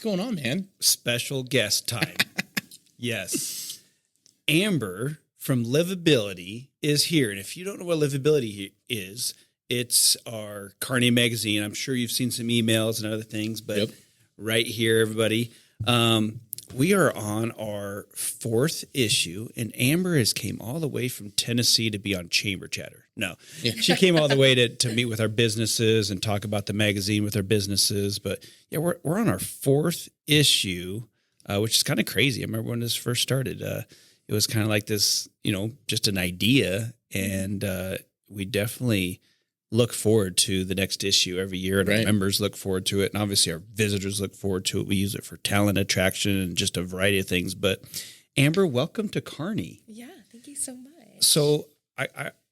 going on, man? Special guest time. Yes. Amber from Livability is here. And if you don't know what Livability is, it's our Kearney magazine. I'm sure you've seen some emails and other things, but right here, everybody, we are on our 4th issue, and Amber has came all the way from Tennessee to be on Chamber Chatter. No, she came all the way to meet with our businesses and talk about the magazine with our businesses. But yeah, we're on our 4th issue, which is kind of crazy. I remember when this first started, it was kind of like this, just an idea. And we definitely look forward to the next issue every year, and our members look forward to it. And obviously our visitors look forward to it. We use it for talent attraction and just a variety of things. But Amber, welcome to Kearney. Yeah, thank you so much. So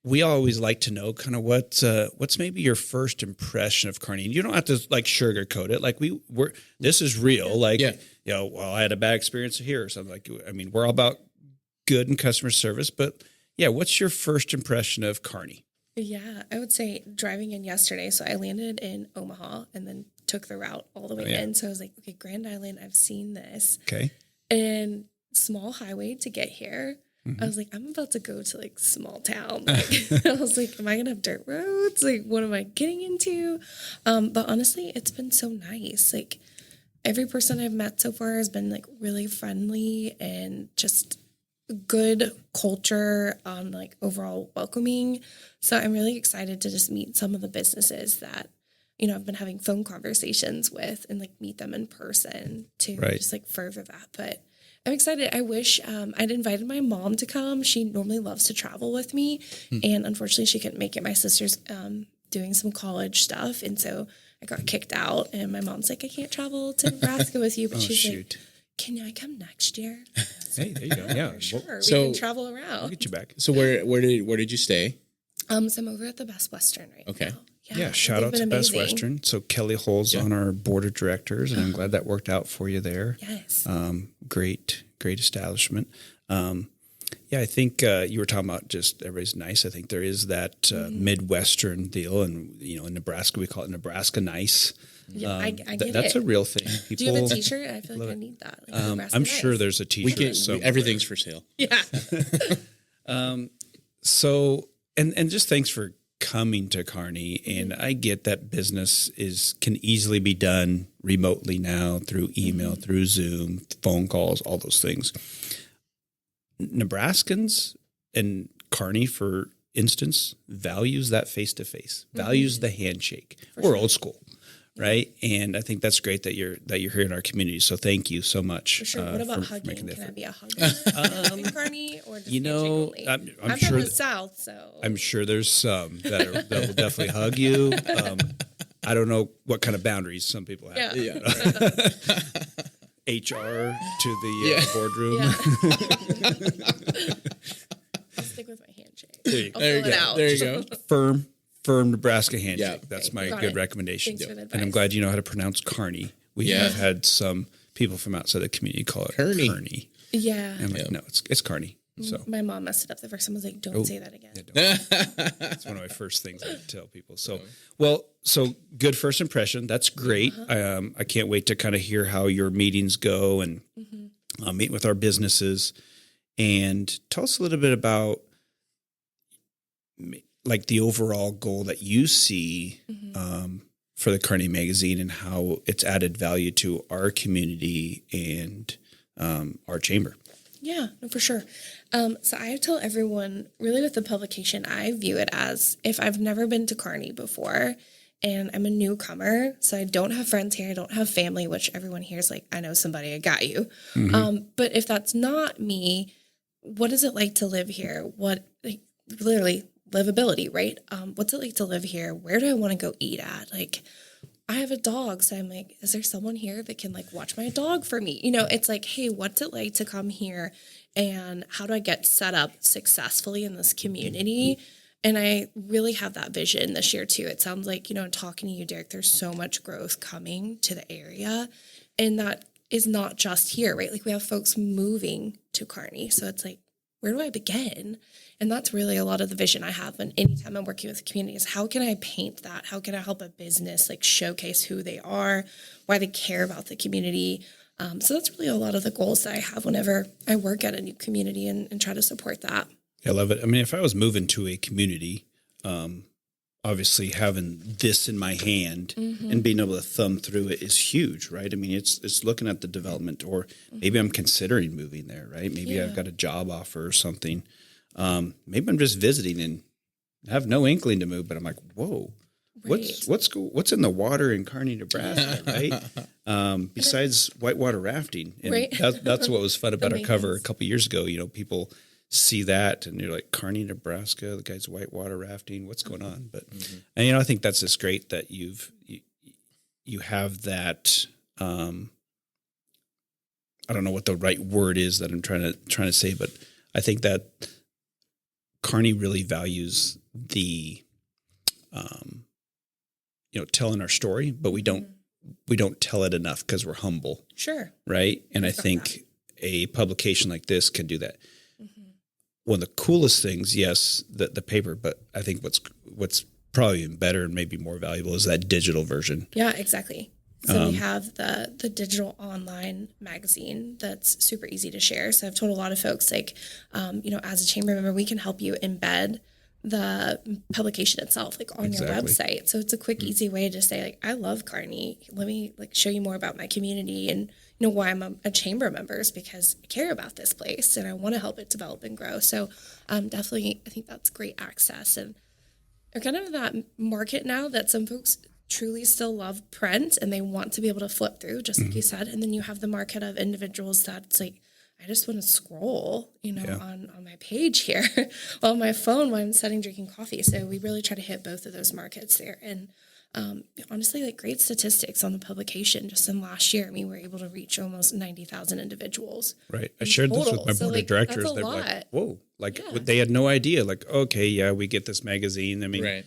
we always like to know kind of what's maybe your first impression of Kearney. And you don't have to sugarcoat it. Like this is real. Like, well, I had a bad experience here or something. We're all about good and customer service, but yeah, what's your first impression of Kearney? Yeah, I would say driving in yesterday. So I landed in Omaha and then took the route all the way in. So I was like, okay, Grand Island, I've seen this. Okay. And small highway to get here. I was like, I'm about to go to small town. I was like, am I going to have dirt roads? What am I getting into? But honestly, it's been so nice. Every person I've met so far has been really friendly and just good culture, overall welcoming. So I'm really excited to just meet some of the businesses that, I've been having phone conversations with and meet them in person to just further that. But I'm excited. I wish I'd invited my mom to come. She normally loves to travel with me. And unfortunately she couldn't make it. My sister's doing some college stuff. And so I got kicked out, and my mom's like, I can't travel to Nebraska with you. But she's like, can I come next year? Hey, there you go. Yeah, sure. We can travel around. We'll get you back. So where did you stay? So I'm over at the Best Western right now. Yeah, shout out to Best Western. So Kelly Hull's on our board of directors, and I'm glad that worked out for you there. Yes. Great establishment. I think you were talking about just everybody's nice. I think there is that Midwestern deal, and in Nebraska we call it Nebraska nice. Yeah, I get that's a real thing. People, do you have a T-shirt? I feel like I need that. I'm sure there's a T-shirt. Everything's for sale. Yeah. So and just thanks for coming to Kearney. And I get that business can easily be done remotely now through email, through Zoom, phone calls, all those things. Nebraskans and Kearney, for instance, values that face-to-face, values the handshake. We're old school, right? And I think that's great that you're here in our community. So thank you so much. For sure. What about hugging? Can I be a hugger in Kearney, or just I'm sure from the South, so I'm sure there's some that will definitely hug you. I don't know what kind of boundaries some people have. Yeah. HR to the boardroom. I'll stick with my handshake. There you go. Firm Nebraska handshake. Yeah. That's my good recommendation. Thanks for the advice. And I'm glad you know how to pronounce Kearney. We have had some people from outside the community call it Kearney. Yeah. And I'm like, no, it's Kearney. So my mom messed it up the first time. I was like, don't say that again. That's one of my first things I tell people. So, so good first impression. That's great. I can't wait to kind of hear how your meetings go and meet with our businesses. And tell us a little bit about the overall goal that you see for the Kearney magazine and how it's added value to our community and our chamber. Yeah, no, for sure. So I tell everyone, really with the publication, I view it as if I've never been to Kearney before and I'm a newcomer, so I don't have friends here, I don't have family, which everyone here is like, I know somebody, I got you. But if that's not me, what is it like to live here? Literally livability, right? What's it like to live here? Where do I want to go eat at? I have a dog, so I'm like, is there someone here that can watch my dog for me? It's like, hey, what's it like to come here, and how do I get set up successfully in this community? And I really have that vision this year too. It sounds like, talking to you, Derek, there's so much growth coming to the area, and that is not just here, right? We have folks moving to Kearney, so it's where do I begin? And that's really a lot of the vision I have. And anytime I'm working with the community is how can I paint that? How can I help a business like showcase who they are, why they care about the community? So that's really a lot of the goals that I have whenever I work at a new community and try to support that. I love it. I mean, if I was moving to a community, obviously having this in my hand and being able to thumb through it is huge, right? I mean, it's looking at the development, or maybe I'm considering moving there, right? Maybe I've got a job offer or something. Maybe I'm just visiting and have no inkling to move, but I'm like, whoa, what's in the water in Kearney, Nebraska, right? Besides whitewater rafting. And that's what was fun about our cover a couple of years ago. You know, people see that and you're like, Kearney, Nebraska, the guy's whitewater rafting, what's going on? But, and, you know, I think that's just great that you have that, I don't know what the right word is that I'm trying to say, but I think that Kearney really values the, you know, telling our story, but we don't tell it enough because we're humble. Sure. Right. And I think a publication like this can do that. One of the coolest things, yes, the paper, but I think what's probably even better and maybe more valuable is that digital version. Yeah, exactly. So we have the digital online magazine that's super easy to share. So I've told a lot of folks, like, you know, as a chamber member, we can help you embed the publication itself, like on your website. So it's a quick, easy way to say, like, I love Kearney. Let me like show you more about my community and you know why I'm a chamber member is because I care about this place and I want to help it develop and grow. So definitely, I think that's great access. And they're kind of that market now that some folks truly still love print and they want to be able to flip through, just like you said. And then you have the market of individuals that's like, I just want to scroll, you know, on my page here on my phone while I'm sitting drinking coffee. So we really try to hit both of those markets there. And honestly, like great statistics on the publication just in last year. I mean, we were able to reach almost 90,000 individuals. Right. I shared this with my board of directors. They're like, whoa, like they had no idea. Like, okay, yeah, we get this magazine. I mean,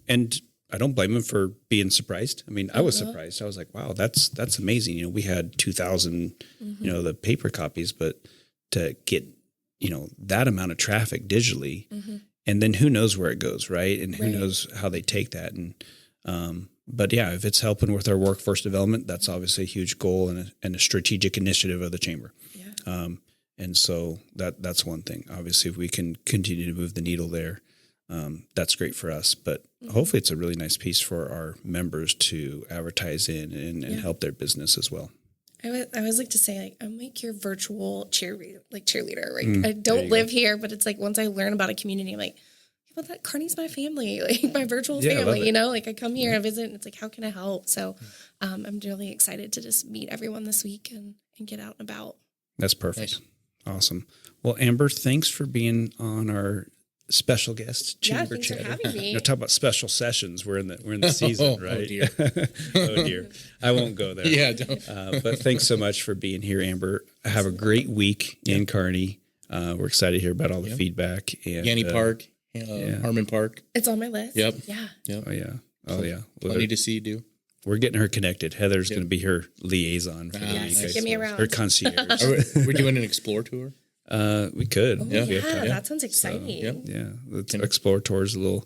and I don't blame them for being surprised. I mean, I was surprised. I was like, wow, that's amazing. You know, we had 2,000, you know, the paper copies, but to get, you know, that amount of traffic digitally and then who knows where it goes. Right. And who knows how they take that. And, but yeah, if it's helping with our workforce development, that's obviously a huge goal and a strategic initiative of the chamber. Yeah. And so that's one thing. Obviously, if we can continue to move the needle there, that's great for us. But hopefully it's a really nice piece for our members to advertise in and help their business as well. I always like to say, like, I'm like your virtual cheerleader. Right? I don't live here, but it's like once I learn about a community, I'm like, well, that Kearney's my family, like my virtual family, you know, like I come here, I visit, and it's like, how can I help? So I'm really excited to just meet everyone this week and get out and about. That's perfect. Nice. Awesome. Well, Amber, thanks for being on our special guest chamber chat. Thanks for having me. Talk about special sessions. We're in the season, right? Oh dear. Oh dear. I won't go there. Yeah, don't. But thanks so much for being here, Amber. Have a great week in Kearney. We're excited to hear about all the feedback. And Yanni Park. Harmon Park. It's on my list. Yep. Yeah. Yep. Oh, yeah. Oh, yeah. Well, plenty to see you do. We're getting her connected. Heather's going to be her liaison for the week. Nice. Give me around. Her concierge. We're doing an explore tour? We could. Oh, yeah, that sounds exciting. So, yeah. The explore tour is a little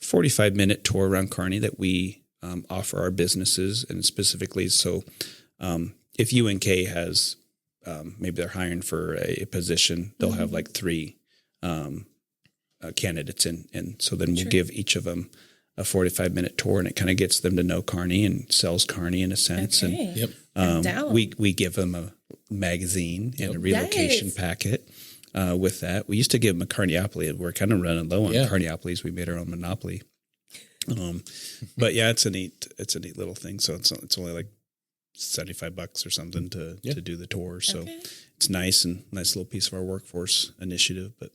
45-minute tour around Kearney that we offer our businesses, and specifically, so if UNK has, maybe they're hiring for a position, they'll have like 3 candidates and so then we'll give each of them a 45-minute tour, and it kind of gets them to know Kearney and sells Kearney in a sense. Okay. And we give them a magazine and a relocation packet with that. We used to give them a Kearneyopoly. We're kind of running low on Kearneyopolies. We made our own monopoly. But yeah, it's a neat little thing. So it's only like $75 or something to do the tour. So it's nice little piece of our workforce initiative. But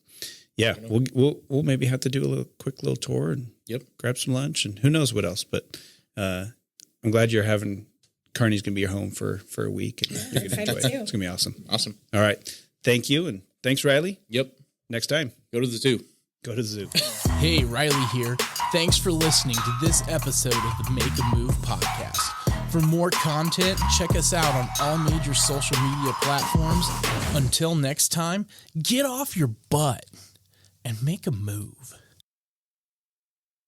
yeah, we'll maybe have to do a quick little tour and grab some lunch and who knows what else. But I'm glad you're having Kearney's going to be your home for a week, and you're going to enjoy it. It's going to be awesome. Awesome. All right. Thank you. And thanks, Riley. Yep. Next time. Go to the zoo. Go to the zoo. Hey, Riley here. Thanks for listening to this episode of the Make a Move podcast. For more content, check us out on all major social media platforms. Until next time, get off your butt and make a move.